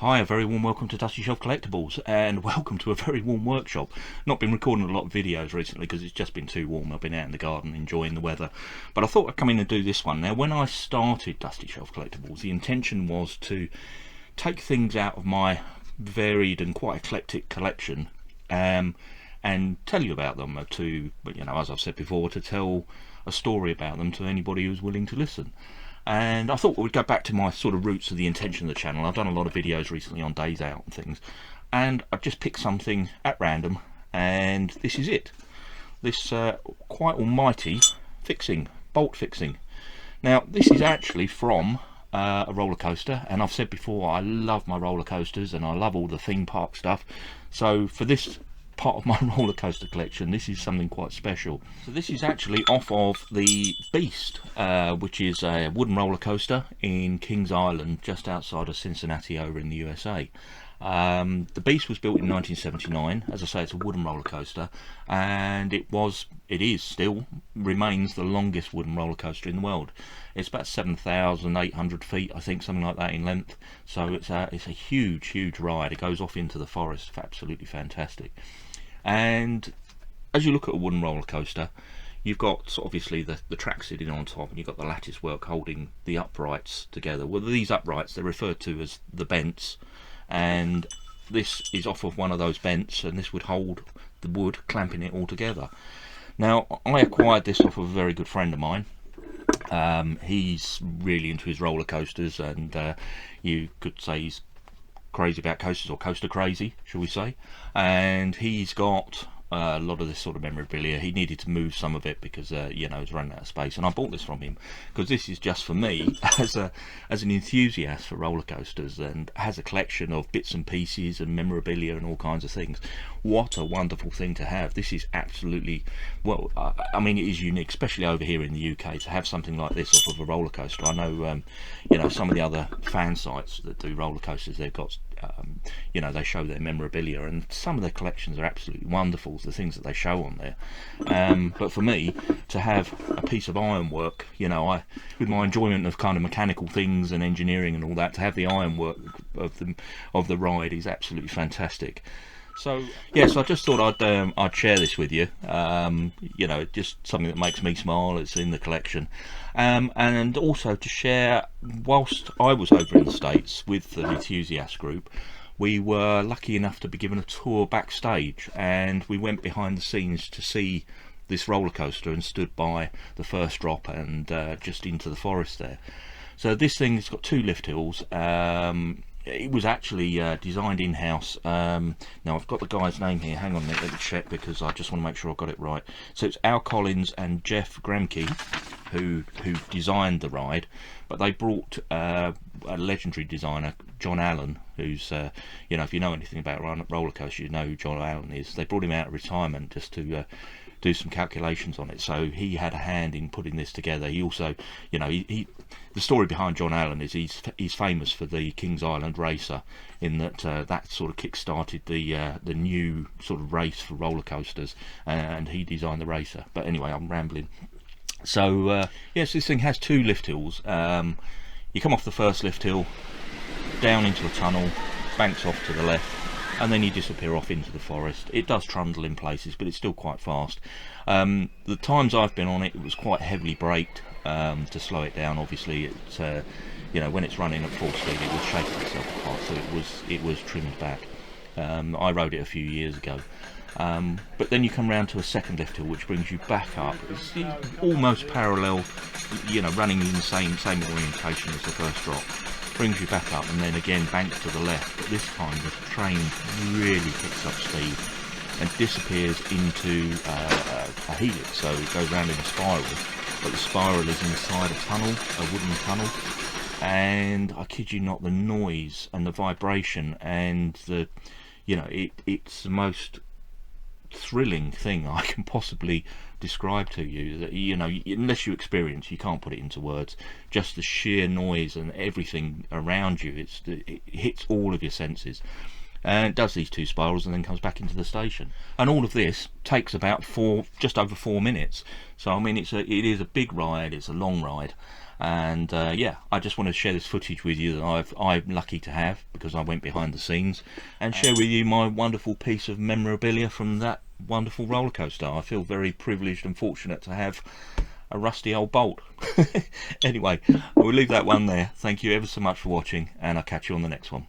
Hi, a very warm welcome to Dusty Shelf Collectibles, and welcome to a very warm workshop. Not been recording a lot of videos recently because it's just been too warm. I've been out in the garden enjoying the weather, but I thought I'd come in and do this one. Now, when I started Dusty Shelf Collectibles, the intention was to take things out of my varied and quite eclectic collection and tell you about them, as I've said before, to tell a story about them to anybody who's willing to listen. And I thought we'd go back to my sort of roots of the intention of the channel. I've done a lot of videos recently on days out and things, and I've just picked something at random, and this is it. This quite almighty bolt fixing. Now, this is actually from a roller coaster, and I've said before I love my roller coasters and I love all the theme park stuff. So for this part of my roller coaster collection, this is something quite special. So this is actually off of the Beast, which is a wooden roller coaster in Kings Island, just outside of Cincinnati over in the USA. The Beast was built in 1979. As I say, it's a wooden roller coaster, and it still remains the longest wooden roller coaster in the world. It's about 7,800 feet, I think, something like that in length. So it's a huge ride. It goes off into the forest. Absolutely fantastic. And as you look at a wooden roller coaster, you've got obviously the track sitting on top, and you've got the lattice work holding the uprights together. Well, these uprights, they're referred to as the bents, and this is off of one of those bents, and this would hold the wood, clamping it all together. Now, I acquired this off of a very good friend of mine. He's really into his roller coasters, and you could say he's crazy about coasters, or coaster crazy, shall we say. And he's got a lot of this sort of memorabilia. He needed to move some of it because it's running out of space, and I bought this from him because this is just for me as an enthusiast for roller coasters, and has a collection of bits and pieces and memorabilia and all kinds of things. What a wonderful thing to have. This is absolutely, well, I mean, it is unique, especially over here in the UK, to have something like this off of a roller coaster. I know some of the other fan sites that do roller coasters, they've got they show their memorabilia, and some of their collections are absolutely wonderful, the things that they show on there. But for me, to have a piece of ironwork, with my enjoyment of kind of mechanical things and engineering and all that, to have the ironwork of the ride is absolutely fantastic. So yes, I just thought I'd share this with you. Just something that makes me smile. It's in the collection, and also to share. Whilst I was over in the States with the enthusiast group, we were lucky enough to be given a tour backstage, and we went behind the scenes to see this roller coaster and stood by the first drop and just into the forest there. So this thing has got two lift hills. It was actually designed in-house. Now I've got the guy's name here, hang on a minute, let me check, because I just want to make sure I got it right. So it's Al Collins and Jeff Gramke who designed the ride, but they brought a legendary designer, John Allen, who's if you know anything about roller coasters, you know who John Allen is. They brought him out of retirement just to do some calculations on it, so he had a hand in putting this together. He also, the story behind John Allen is he's famous for the Kings Island Racer, in that that sort of kick-started the new sort of race for roller coasters, and he designed the racer. But anyway, I'm rambling. So yes, this thing has two lift hills. You come off the first lift hill, down into a tunnel, banks off to the left, and then you disappear off into the forest. It does trundle in places, but it's still quite fast. The times I've been on it, it was quite heavily braked to slow it down. Obviously, it's when it's running at full speed, it was shaking itself apart, so it was trimmed back. I rode it a few years ago. But then you come round to a second lift hill, which brings you back up. It's almost parallel, running in the same orientation as the first drop. Brings you back up, and then again banks to the left, but this time the train really picks up speed and disappears into a helix, so it goes round in a spiral, but the spiral is inside a tunnel, a wooden tunnel, and I kid you not, the noise and the vibration and it's the most thrilling thing I can possibly describe to you. That unless you experience, you can't put it into words. Just the sheer noise and everything around you, it hits all of your senses, and it does these two spirals and then comes back into the station. And all of this takes about just over 4 minutes. So I mean, it is a big ride, it's a long ride, And yeah, I just want to share this footage with you that I'm lucky to have, because I went behind the scenes, and share with you my wonderful piece of memorabilia from that wonderful roller coaster. I feel very privileged and fortunate to have a rusty old bolt. Anyway, we'll leave that one there. Thank you ever so much for watching, and I'll catch you on the next one.